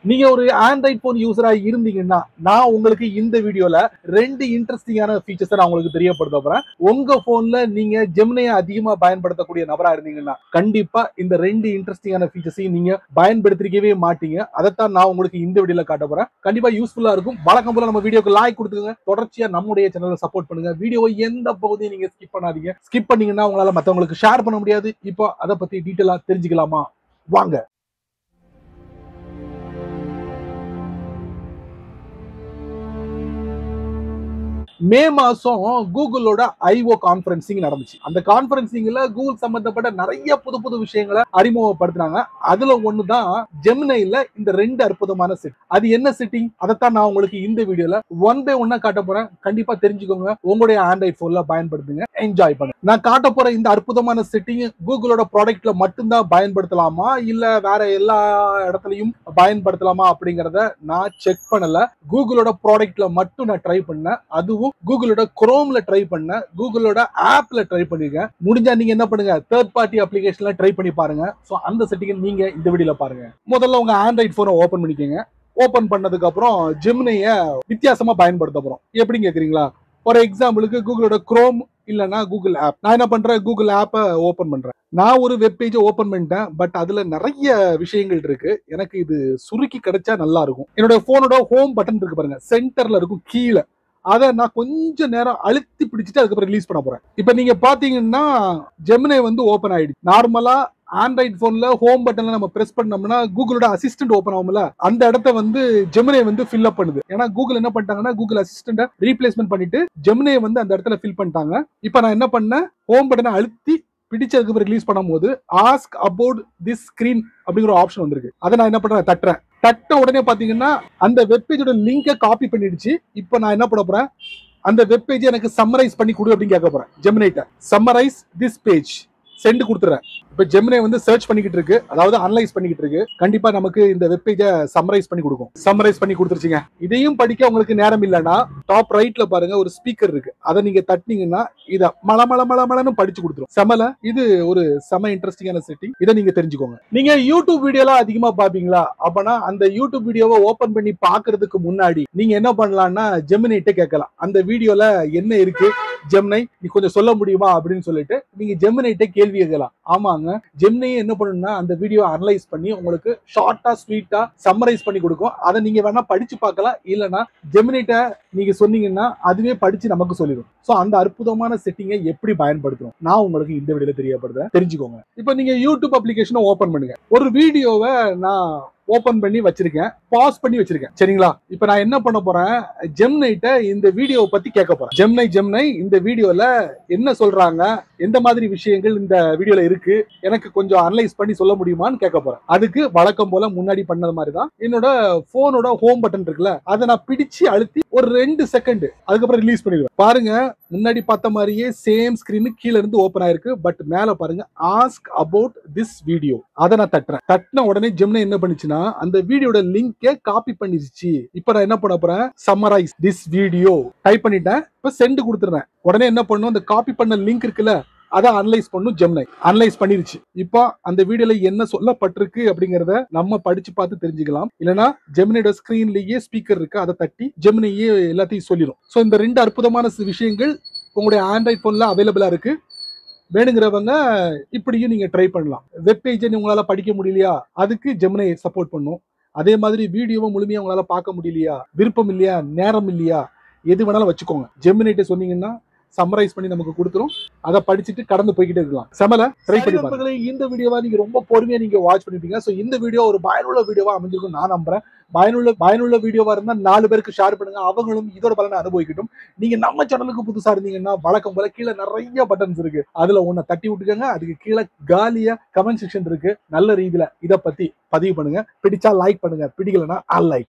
நீங்க ஒரு Android phone யூசரா இருந்தீங்கன்னா நான் உங்களுக்கு இந்த வீடியோல ரெண்டு இன்ட்ரெஸ்டிங்கான ஃபீச்சர்ஸ் நான் உங்களுக்கு தெரியப்படுத்த போறேன். உங்க போன்ல நீங்க ஜெமினியை அதிகமா பயன்படுத்தக்கூடிய நபரா இருந்தீங்கன்னா கண்டிப்பா இந்த ரெண்டு இன்ட்ரெஸ்டிங்கான ஃபீச்சர்ஸையும் நீங்க பயன்படுத்திருக்கவே மாட்டீங்க. அதைத்தான் நான் உங்களுக்கு இந்த வீடியோல காட்ட போறேன். கண்டிப்பா யூஸ்ஃபுல்லா இருக்கும். வழக்கம் போல நம்ம வீடியோக்கு லைக் கொடுத்துங்க. தொடர்ச்சியா நம்முடைய சேனலை சப்போர்ட் பண்ணுங்க. வீடியோவை எந்த பகுதியும் நீங்க ஸ்கிப் பண்ணாதீங்க. ஸ்கிப் பண்ணீங்கன்னா உங்களால மத்தவங்களுக்கு ஷேர் பண்ண முடியாது. இப்போ அதை பத்தி டீட்டெயிலா தெரிஞ்சுக்கலாமா? வாங்க. மே மாசம் கூகுளோட ஐஓ கான்ஃபரன்சிங் நடந்துச்சு. அந்த கான்ஃபரன்சிங்ல கூகுள் சம்பந்தப்பட்ட நிறைய புது புது விஷயங்களை அறிமுகப்படுத்தினாங்க. அதுல ஒண்ணுதான் ஜெமினில இந்த ரெண்டு அற்புதமான செட். அது என்ன செட்டிங்? அதைத்தான் நான் உங்களுக்கு இந்த வீடியோல ஒன் பை ஒன்னா காட்ட போறேன். கண்டிப்பா தெரிஞ்சுக்கோங்க. உங்களுடைய ஆண்ட்ராய்ட் போன்ல பயன்படுத்துங்க, என்ஜாய் பண்ணுங்க. நான் காட்ட போற இந்த அற்புதமான செட்டிங் கூகுளோட ப்ராடக்ட்ல மட்டும்தான் பயன்படுத்தலாமா இல்ல வேற எல்லா இடத்துலயும் பயன்படுத்தலாமா அப்படிங்கறத நான் செக் பண்ணல. கூகுளோட ப்ராடக்ட்ல மட்டும் நான் ட்ரை பண்ணேன். அதுவும் கூகுளோட குரோம்ல ட்ரை பண்ண, கூகுளோட ஆப்ல ட்ரை பண்ணிருக்கேன். முடிஞ்சா நீங்க என்ன பண்ணுங்க, தேர்ட் பார்ட்டி அப்ளிகேஷன்ல ட்ரை பண்ணி பாருங்க. சோ அந்த செட்டிங் நீங்க இந்த வீடியோல பாருங்க. முதல்ல உங்க ஆண்ட்ராய்ட் போனை ஓபன் பண்ணிக்கங்க. ஓபன் பண்ணதுக்கு அப்புறம் ஜெமினியை வித்தியாசமா பயன்படுத்த போறோம். எப்படி கேக்குறீங்களா? ஃபார் எக்ஸாம்பிளுக்கு கூகுளோட குரோம் இல்லனா கூகுள் ஆப். நான் என்ன பண்றேன், கூகுள் ஆப்பை ஓபன் பண்றேன். நான் ஒரு வெப் பேஜை ஓபன் பண்ணிட்டேன். பட் அதுல நிறைய விஷயங்கள் இருக்கு. எனக்கு இது சுருக்கி கிடைச்சா நல்லா இருக்கும். என்னோட போனோட ஹோம் பட்டன் இருக்கு பாருங்க, சென்டர்ல இருக்கும் கீழே. அதை நான் கொஞ்ச நேரம் அழுத்தி பிடிச்சிட்டு அதுக்கப்புறம் ரிலீஸ் பண்ண போறேன். இப்ப நீங்க பாத்தீங்கன்னா ஜெமினி வந்து ஓபன் ஆயிடுச்சு. நார்மலா ஆண்ட்ராய்ட் போன்ல ஹோம் பட்டன்ல நம்ம பிரஸ் பண்ணோம்னா கூகுளோட அசிஸ்டன்ட் ஓபன் ஆகும்ல, அந்த இடத்த வந்து ஜெமினி வந்து ஃபில் அப் பண்ணுது. ஏன்னா கூகுள் என்ன பண்ணிட்டாங்கன்னா கூகுள் அசிஸ்டன்ட ரீப்ளேஸ்மெண்ட் பண்ணிட்டு ஜெமினியை வந்து அந்த இடத்துல ஃபில் பண்ணிட்டாங்க. இப்ப நான் என்ன பண்ணேன், ஹோம் பட்டனை அழுத்தி பிடிச்சதுக்கு ரிலீஸ் பண்ணும்போது ஆஸ்க் அபவுட் திஸ் ஸ்கிரீன் அப்படிங்கிற ஆப்ஷன் வந்திருக்கு. அதை நான் என்ன பண்றேன், தட்டுறேன். தட்ட உடனே பாத்தீங்கன்னா அந்த வெப்பேஜோட லிங்கை காப்பி பண்ணிடுச்சு. இப்போ நான் என்ன பண்ண போறேன், அந்த வெப்பேஜ் எனக்கு சம்மரைஸ் பண்ணி கொடு அப்படின்னு கேட்க போறேன் ஜெமினிட்ட. சம்மரைஸ் திஸ் பேஜ் சென்ட் கொடுத்துறேன். இப்ப ஜெமினி வந்து சர்ச் பண்ணிக்கிட்டு இருக்கு, அதாவது அனலைஸ் பண்ணிக்கிட்டு இருக்கு. கண்டிப்பா நமக்கு இந்த வெப்பேஜை சம்மரைஸ் பண்ணி கொடுக்கும். சம்மரைஸ் பண்ணி கொடுத்துருச்சுங்க. இதையும் படிக்க உங்களுக்கு நேரம் இல்லைன்னா டாப் ரைட்ல பாருங்க ஒரு ஸ்பீக்கர் இருக்கு. அதை நீங்க தட்டினீங்கன்னா இதை மல மல மல மலன்னு படிச்சு கொடுத்துரும். செமல இது ஒரு செம இன்ட்ரெஸ்டிங்கான செட்டிங். இதை நீங்க தெரிஞ்சுக்கோங்க. நீங்க யூடியூப் வீடியோலாம் அதிகமா பாப்பீங்களா? அப்பனா அந்த யூடியூப் வீடியோவை ஓபன் பண்ணி பாக்குறதுக்கு முன்னாடி நீங்க என்ன பண்ணலாம்னா ஜெமினிட்ட கேட்கலாம், அந்த வீடியோல என்ன இருக்கு ஜெமினி, நீ கொஞ்சம் சொல்ல முடியுமா அப்படின்னு சொல்லிட்டு நீங்க ஜெமினிட்ட கேள்வி கேட்கலாம். ஆமாங்க, ஜெமினி என்ன பண்ணுன்னா அந்த வீடியோ அனலைஸ் பண்ணி உங்களுக்கு ஷார்ட்டா ஸ்வீட்டா சம்மரைஸ் பண்ணி கொடுக்கும். அதை நீங்க வேணா படிச்சு பார்க்கலாம். இல்லனா ஜெமினிட்ட நீங்க சொன்னீங்கன்னா அதுவே படிச்சு நமக்கு சொல்லிடும். சோ அந்த அற்புதமான செட்டிங்கை எப்படி பயன்படுத்தணும் நான் உங்களுக்கு இந்த வீடியோல தெரியப்படுத்துறேன், தெரிஞ்சுக்கோங்க. இப்போ நீங்க யூடியூப் அப்ளிகேஷனை ஓபன் பண்ணுங்க. ஒரு வீடியோவை நான் ஓபன் பண்ணி வச்சிருக்கேன், பாஸ் பண்ணி வச்சிருக்கேன், சரிங்களா? இப்ப நான் என்ன பண்ண போறேன், ஜெமினிட்ட இந்த வீடியோவை பத்தி கேட்க போறேன். ஜெமினி இந்த வீடியோல என்ன சொல்றாங்க, எந்த மாதிரி விஷயங்கள் இந்த வீடியோல இருக்கு, எனக்கு கொஞ்சம் அனலைஸ் பண்ணி சொல்ல முடியுமான்னு கேட்க போறேன். அதுக்கு வழக்கம் போல முன்னாடி பண்ணது மாதிரி தான் என்னோட போனோட ஹோம் பட்டன் இருக்குல்ல, அதை நான் பிடிச்சு அழுத்தி ஒரு 2 செகண்ட் அதுக்கப்புறம் ரிலீஸ் பண்ணிடுவேன். பாருங்க, முன்னாடி பார்த்த மாதிரியே சேம் ஸ்கிரீன் கீழ இருந்து ஓபன் ஆயிருக்கு. பட் மேல பாருங்க ஆஸ்க் அபவுட் திஸ் வீடியோ, அதை நான் தட்டுறேன். தட்டின உடனே ஜெமினி என்ன பண்ணுச்சுன்னா அந்த வீடியோட லிங்கை காப்பி பண்ணிருச்சு. இப்ப நான் என்ன பண்ண போறேன், சம்மரைஸ் திஸ் வீடியோ டைப் பண்ணிட்டேன். இப்ப சென்ட் கொடுத்துறேன். உடனே என்ன பண்ணும், அந்த காப்பி பண்ண லிங்க் இருக்குல்ல அதை அனலைஸ் பண்ணும். ஜெமினி அனலைஸ் பண்ணிருச்சு. இப்போ அந்த வீடியோல என்ன சொல்லப்பட்டிருக்கு அப்படிங்கறத நம்ம படிச்சு பார்த்து தெரிஞ்சுக்கலாம். இல்லனா ஜெமினியோட ஸ்கிரீன்லயே ஸ்பீக்கர் இருக்கு, அதை தட்டி ஜெமினியே எல்லாத்தையும் சொல்லிடும். சோ இந்த ரெண்டு அற்புதமான விஷயங்கள் உங்களுடைய ஆண்ட்ராய்ட் போன்ல அவைலபிளா இருக்கு. வேணுங்கிறவங்க இப்படியும் நீங்க ட்ரை பண்ணலாம். வெப் பேஜை உங்களால படிக்க முடியலையா, அதுக்கு ஜெமினி சப்போர்ட் பண்ணும். அதே மாதிரி வீடியோவை முழுமையா உங்களால பார்க்க முடியலையா, விருப்பம் இல்லையா, நேரம் இல்லையா, எது வேணாலும் வச்சுக்கோங்க. ஜெமினிட்ட சொன்னீங்கன்னா சம்மரைஸ் பண்ணி நமக்கு கொடுத்துரும். அதை படிச்சுட்டு கடந்து போய்கிட்டே இருக்கலாம். செமல ட்ரை பண்ணி பாருங்க. இந்த வீடியோவா நீங்க ரொம்ப பொறுமையா நீங்க வாட்ச் பண்ணிருப்பீங்க. சோ இந்த வீடியோ ஒரு பயனுள்ள வீடியோவா அமைஞ்சிருக்கும் நான் நம்புறேன். பயனுள்ள வீடியோவா இருந்தா 4 பேருக்கு ஷேர் பண்ணுங்க, அவங்களும் இதோட பலனை அனுபவிக்கட்டும். நீங்க நம்ம சேனலுக்கு புதுசா இருந்தீங்கன்னா வழக்கம் போல கீழே நிறைய பட்டன்ஸ் இருக்கு, அதுல ஒண்ணு தட்டி விட்டுக்கங்க. அதுக்கு கீழே காலியா கமெண்ட் செக்ஷன் இருக்கு. நல்ல ரீதியில இதை பத்தி பதிவு பண்ணுங்க. பிடிச்சா லைக் பண்ணுங்க, பிடிக்கலன்னா அன்லைக்.